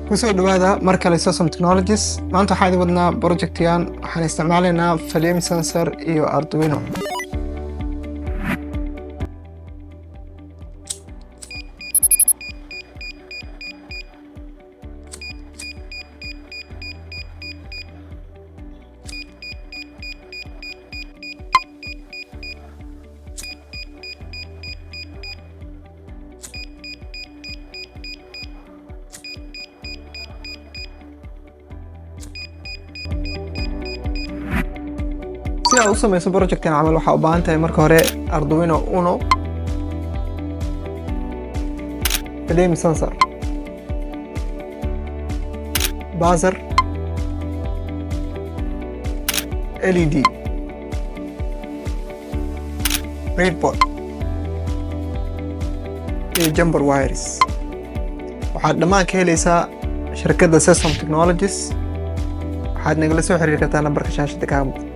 kusoo dhawaada mar kale Sosum Technologies. Maanta waxaan wadnaa projectyan waxaan isticmaalaynaa flame sensor iyo Arduino. si aad u samayso projectkan camal waxaa u baahan tahay marka hore Arduino Uno, flame sensor, buzzer, LED, breadboard iyo jumper wires. waxaad dhammaan ka helaysaa shirkadda Sosum Technologies. waxaad nagala soo xiriiri kartaa nambarka shaashada ka muuqda.